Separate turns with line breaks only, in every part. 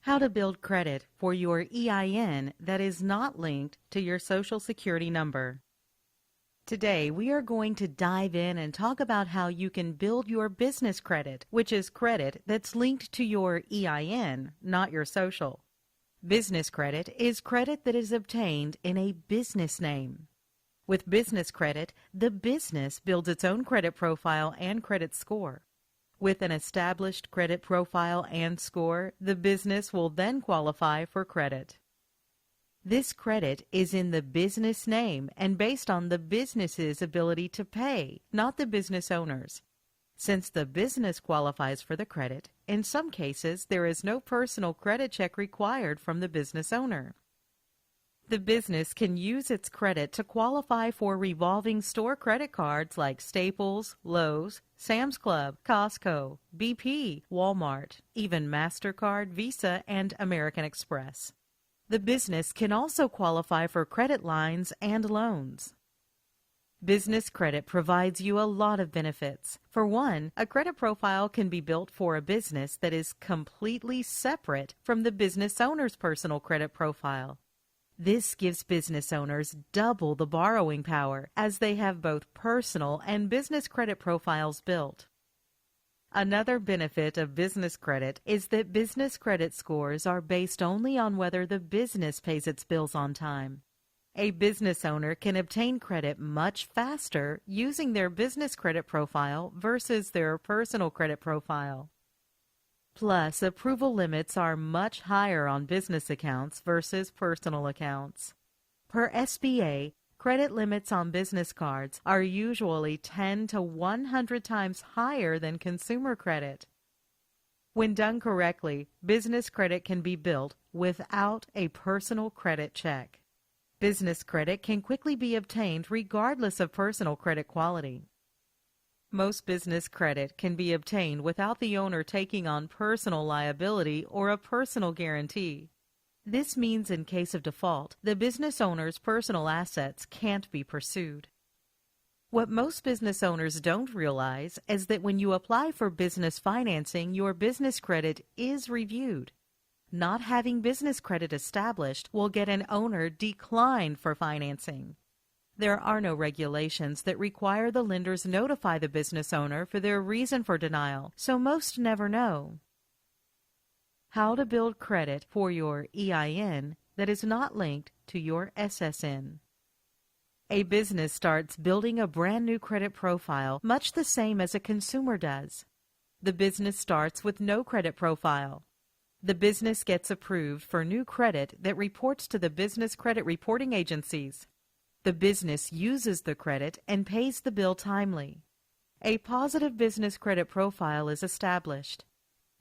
How to build credit for your EIN that is not linked to your Social Security number. Today, we are going to dive in and talk about how you can build your business credit, which is credit that's linked to your EIN, not your social. Business credit is credit that is obtained in a business name. With business credit, the business builds its own credit profile and credit score. With an established credit profile and score, the business will then qualify for credit. This credit is in the business name and based on the business's ability to pay, not the business owner's. Since the business qualifies for the credit, in some cases there is no personal credit check required from the business owner. The business can use its credit to qualify for revolving store credit cards like Staples, Lowe's, Sam's Club, Costco, BP, Walmart, even MasterCard, Visa, and American Express. The business can also qualify for credit lines and loans. Business credit provides you a lot of benefits. For one, a credit profile can be built for a business that is completely separate from the business owner's personal credit profile. This gives business owners double the borrowing power as they have both personal and business credit profiles built. Another benefit of business credit is that business credit scores are based only on whether the business pays its bills on time. A business owner can obtain credit much faster using their business credit profile versus their personal credit profile. Plus, approval limits are much higher on business accounts versus personal accounts. Per SBA, credit limits on business cards are usually 10 to 100 times higher than consumer credit. When done correctly, business credit can be built without a personal credit check. Business credit can quickly be obtained regardless of personal credit quality. Most business credit can be obtained without the owner taking on personal liability or a personal guarantee. This means in case of default, the business owner's personal assets can't be pursued. What most business owners don't realize is that when you apply for business financing, your business credit is reviewed. Not having business credit established will get an owner declined for financing. There are no regulations that require the lenders notify the business owner for their reason for denial, so most never know. How to build credit for your EIN that is not linked to your SSN. A business starts building a brand new credit profile much the same as a consumer does. The business starts with no credit profile. The business gets approved for new credit that reports to the business credit reporting agencies. The business uses the credit and pays the bill timely. A positive business credit profile is established.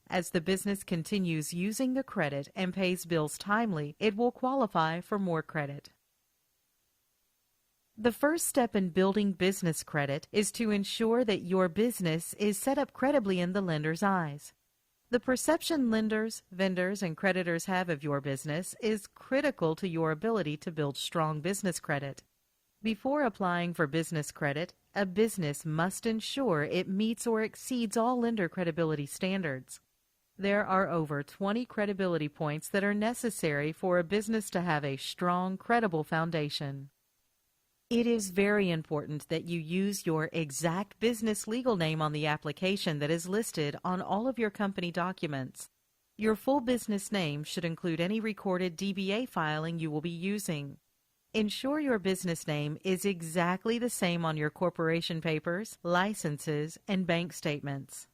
As the business continues using the credit and pays bills timely, it will qualify for more credit. The first step in building business credit is to ensure that your business is set up credibly in the lender's eyes. The perception lenders, vendors, and creditors have of your business is critical to your ability to build strong business credit. Before applying for business credit, a business must ensure it meets or exceeds all lender credibility standards. There are over 20 credibility points that are necessary for a business to have a strong, credible foundation. It is very important that you use your exact business legal name on the application that is listed on all of your company documents. Your full business name should include any recorded DBA filing you will be using. Ensure your business name is exactly the same on your corporation papers, licenses, and bank statements.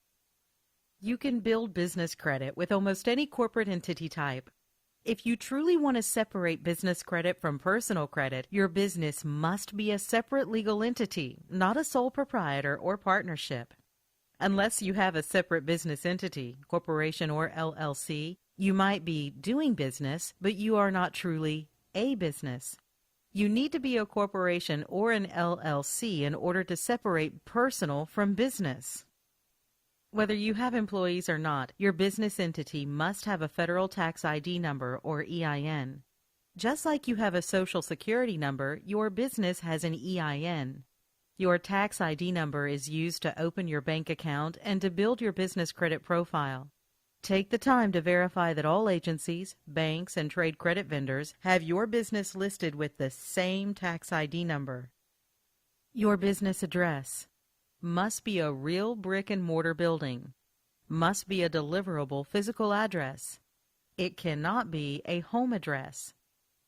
You can build business credit with almost any corporate entity type. If you truly want to separate business credit from personal credit, your business must be a separate legal entity, not a sole proprietor or partnership. Unless you have a separate business entity, corporation or LLC, you might be doing business, but you are not truly a business. You need to be a corporation or an LLC in order to separate personal from business. Whether you have employees or not, your business entity must have a federal tax ID number or EIN. Just like you have a Social Security number, your business has an EIN. Your tax ID number is used to open your bank account and to build your business credit profile. Take the time to verify that all agencies, banks, and trade credit vendors have your business listed with the same tax ID number. Your business address must be a real brick-and-mortar building, must be a deliverable physical address. It cannot be a home address.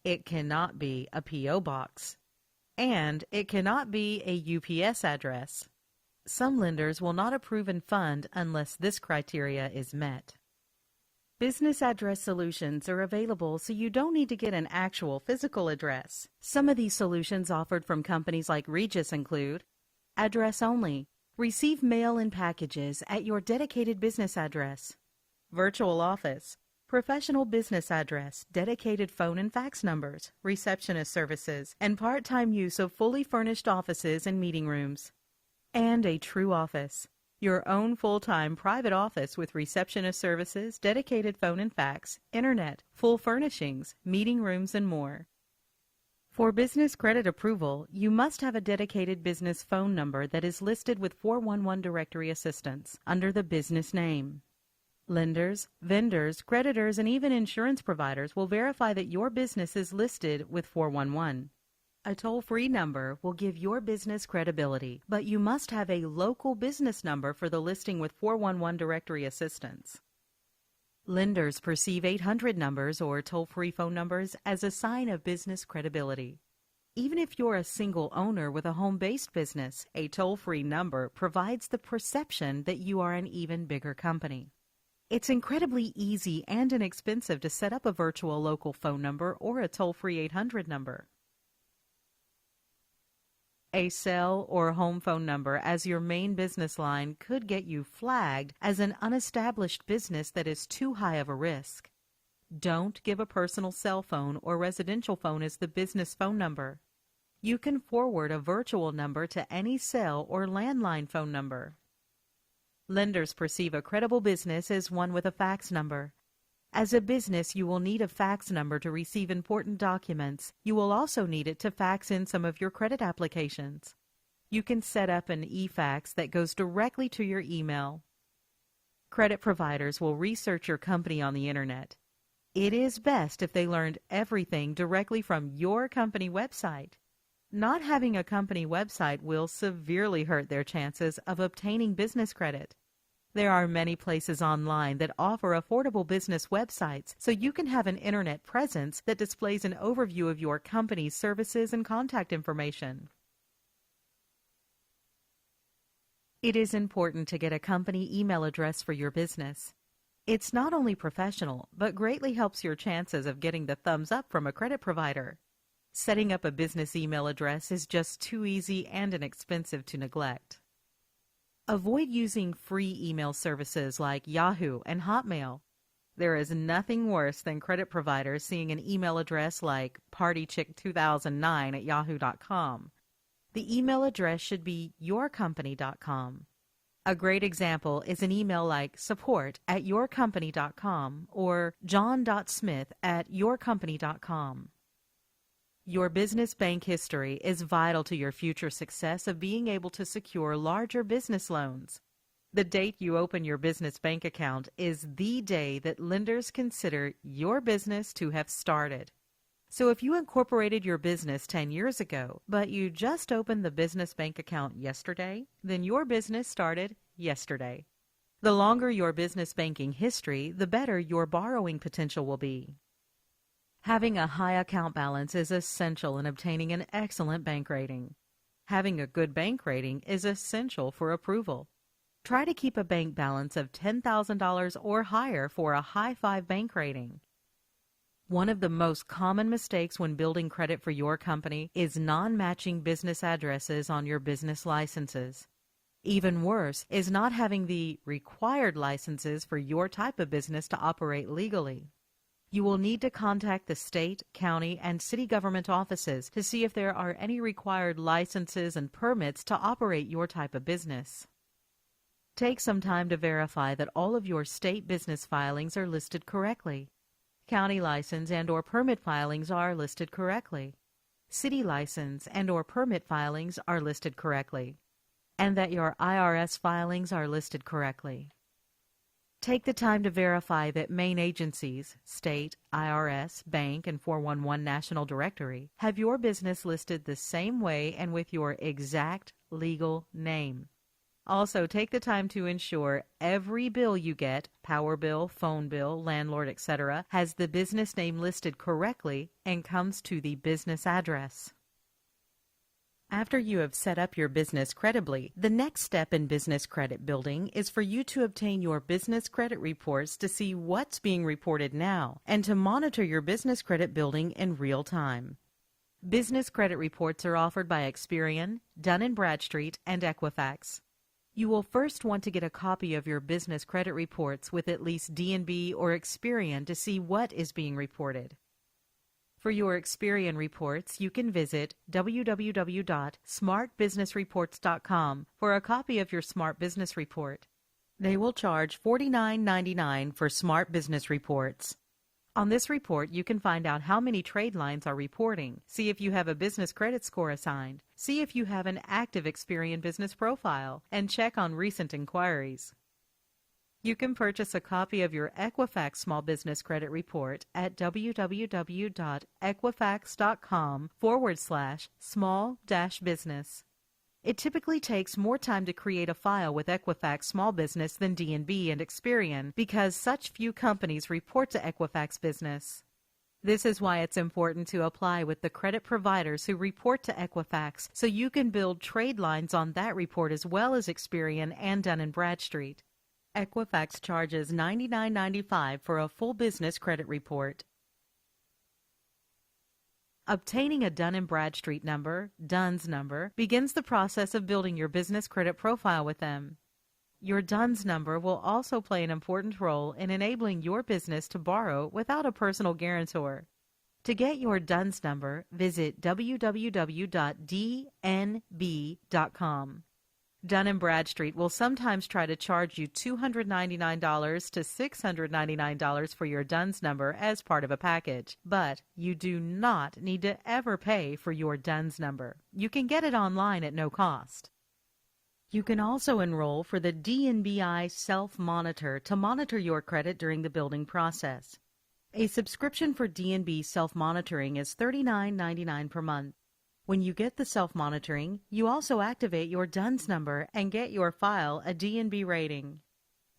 It cannot be a P.O. box. And it cannot be a UPS address. Some lenders will not approve and fund unless this criteria is met. Business address solutions are available so you don't need to get an actual physical address. Some of these solutions offered from companies like Regis include address only. Receive mail and packages at your dedicated business address. Virtual office. Professional business address, dedicated phone and fax numbers, receptionist services, and part-time use of fully furnished offices and meeting rooms. And a true office. Your own full-time private office with receptionist services, dedicated phone and fax, internet, full furnishings, meeting rooms, and more. For business credit approval, you must have a dedicated business phone number that is listed with 411 directory assistance under the business name. Lenders, vendors, creditors, and even insurance providers will verify that your business is listed with 411. A toll-free number will give your business credibility, but you must have a local business number for the listing with 411 directory assistance. Lenders perceive 800 numbers or toll-free phone numbers as a sign of business credibility. Even if you're a single owner with a home-based business, a toll-free number provides the perception that you are an even bigger company. It's incredibly easy and inexpensive to set up a virtual local phone number or a toll-free 800 number. A cell or home phone number as your main business line could get you flagged as an unestablished business that is too high of a risk. Don't give a personal cell phone or residential phone as the business phone number. You can forward a virtual number to any cell or landline phone number. Lenders perceive a credible business as one with a fax number. As a business, you will need a fax number to receive important documents. You will also need it to fax in some of your credit applications. You can set up an e-fax that goes directly to your email. Credit providers will research your company on the internet. It is best if they learned everything directly from your company website. Not having a company website will severely hurt their chances of obtaining business credit. There are many places online that offer affordable business websites, so you can have an internet presence that displays an overview of your company's services and contact information. It is important to get a company email address for your business. It's not only professional, but greatly helps your chances of getting the thumbs up from a credit provider. Setting up a business email address is just too easy and inexpensive to neglect. Avoid using free email services like Yahoo and Hotmail. There is nothing worse than credit providers seeing an email address like partychick2009@yahoo.com. The email address should be yourcompany.com. A great example is an email like support@yourcompany.com or john.smith@yourcompany.com. Your business bank history is vital to your future success of being able to secure larger business loans. The date you open your business bank account is the day that lenders consider your business to have started. So if you incorporated your business 10 years ago, but you just opened the business bank account yesterday, then your business started yesterday. The longer your business banking history, the better your borrowing potential will be. Having a high account balance is essential in obtaining an excellent bank rating. Having a good bank rating is essential for approval. Try to keep a bank balance of $10,000 or higher for a high 5 bank rating. One of the most common mistakes when building credit for your company is non-matching business addresses on your business licenses. Even worse is not having the required licenses for your type of business to operate legally. You will need to contact the state, county, and city government offices to see if there are any required licenses and permits to operate your type of business. Take some time to verify that all of your state business filings are listed correctly. County license and/or permit filings are listed correctly. City license and/or permit filings are listed correctly. And that your IRS filings are listed correctly. Take the time to verify that main agencies, state, IRS, bank, and 411 National Directory, have your business listed the same way and with your exact legal name. Also, take the time to ensure every bill you get, power bill, phone bill, landlord, etc., has the business name listed correctly and comes to the business address. After you have set up your business creditably, the next step in business credit building is for you to obtain your business credit reports to see what's being reported now and to monitor your business credit building in real time. Business credit reports are offered by Experian, Dun & Bradstreet, and Equifax. You will first want to get a copy of your business credit reports with at least D&B or Experian to see what is being reported. For your Experian reports, you can visit www.smartbusinessreports.com for a copy of your Smart Business Report. They will charge $49.99 for Smart Business Reports. On this report, you can find out how many trade lines are reporting, see if you have a business credit score assigned, see if you have an active Experian business profile, and check on recent inquiries. You can purchase a copy of your Equifax Small Business Credit Report at www.equifax.com/small-business. It typically takes more time to create a file with Equifax Small Business than D&B and Experian because such few companies report to Equifax Business. This is why it's important to apply with the credit providers who report to Equifax so you can build trade lines on that report as well as Experian and Dun & Bradstreet. Equifax charges $99.95 for a full business credit report. Obtaining a Dun & Bradstreet number, DUNS number, begins the process of building your business credit profile with them. Your DUNS number will also play an important role in enabling your business to borrow without a personal guarantor. To get your DUNS number, visit www.dnb.com. Dun & Bradstreet will sometimes try to charge you $299 to $699 for your DUNS number as part of a package, but you do not need to ever pay for your DUNS number. You can get it online at no cost. You can also enroll for the DNBI Self-Monitor to monitor your credit during the building process. A subscription for DNB Self-Monitoring is $39.99 per month. When you get the self-monitoring, you also activate your DUNS number and get your file a DNB rating.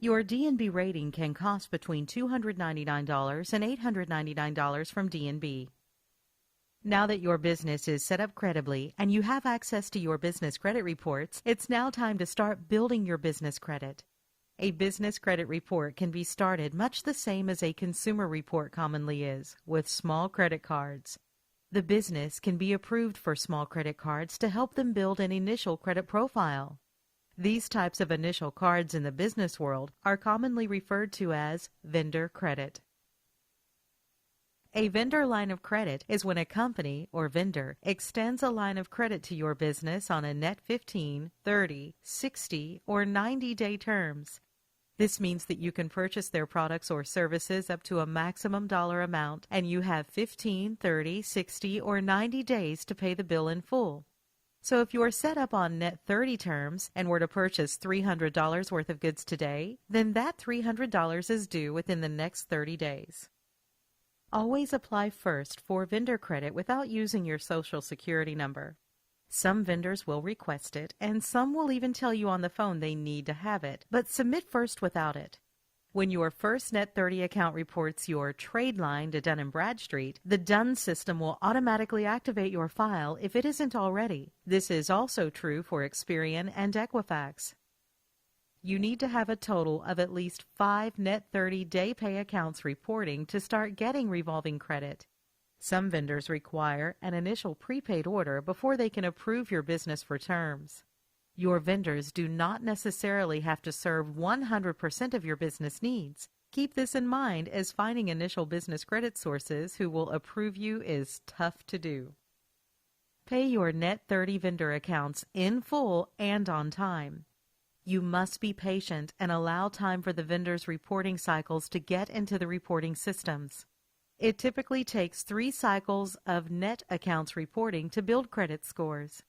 Your DNB rating can cost between $299 and $899 from DNB. Now that your business is set up credibly and you have access to your business credit reports, it's now time to start building your business credit. A business credit report can be started much the same as a consumer report commonly is, with small credit cards. The business can be approved for small credit cards to help them build an initial credit profile. These types of initial cards in the business world are commonly referred to as vendor credit. A vendor line of credit is when a company or vendor extends a line of credit to your business on a net 15, 30, 60, or 90-day terms. This means that you can purchase their products or services up to a maximum dollar amount, and you have 15, 30, 60, or 90 days to pay the bill in full. So if you are set up on net 30 terms and were to purchase $300 worth of goods today, then that $300 is due within the next 30 days. Always apply first for vendor credit without using your Social Security number. Some vendors will request it, and some will even tell you on the phone they need to have it, but submit first without it. When your first Net 30 account reports your trade line to Dun & Bradstreet, the DUNS system will automatically activate your file if it isn't already. This is also true for Experian and Equifax. You need to have a total of at least 5 Net 30 day pay accounts reporting to start getting revolving credit. Some vendors require an initial prepaid order before they can approve your business for terms. Your vendors do not necessarily have to serve 100% of your business needs. Keep this in mind, as finding initial business credit sources who will approve you is tough to do. Pay your Net 30 vendor accounts in full and on time. You must be patient and allow time for the vendors' reporting cycles to get into the reporting systems. It typically takes 3 cycles of net accounts reporting to build credit scores.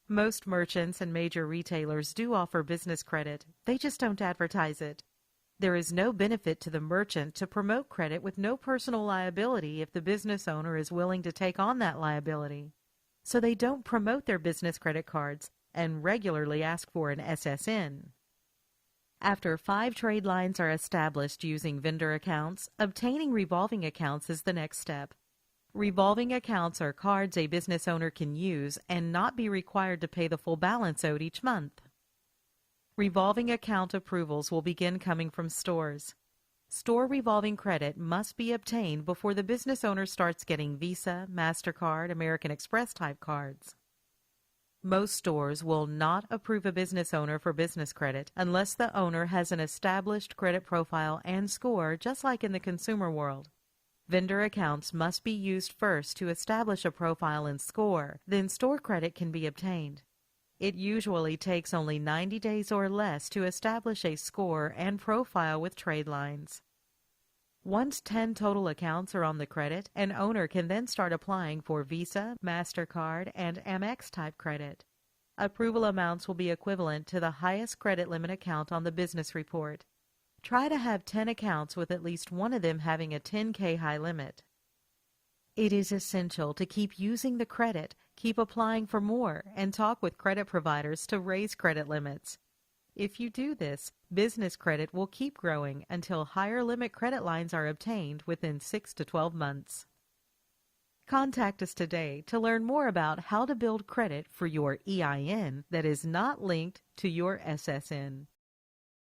Most merchants and major retailers do offer business credit. They just don't advertise it. There is no benefit to the merchant to promote credit with no personal liability if the business owner is willing to take on that liability. So they don't promote their business credit cards and regularly ask for an SSN. After 5 trade lines are established using vendor accounts, obtaining revolving accounts is the next step. Revolving accounts are cards a business owner can use and not be required to pay the full balance owed each month. Revolving account approvals will begin coming from stores. Store revolving credit must be obtained before the business owner starts getting Visa, MasterCard, American Express type cards. Most stores will not approve a business owner for business credit unless the owner has an established credit profile and score, just like in the consumer world. Vendor accounts must be used first to establish a profile and score, then store credit can be obtained. It usually takes only 90 days or less to establish a score and profile with trade lines. Once 10 total accounts are on the credit, an owner can then start applying for Visa, MasterCard, and Amex type credit. Approval amounts will be equivalent to the highest credit limit account on the business report. Try to have 10 accounts with at least one of them having a $10K high limit. It is essential to keep using the credit, keep applying for more, and talk with credit providers to raise credit limits. If you do this, business credit will keep growing until higher limit credit lines are obtained within 6 to 12 months. Contact us today to learn more about how to build credit for your EIN that is not linked to your SSN.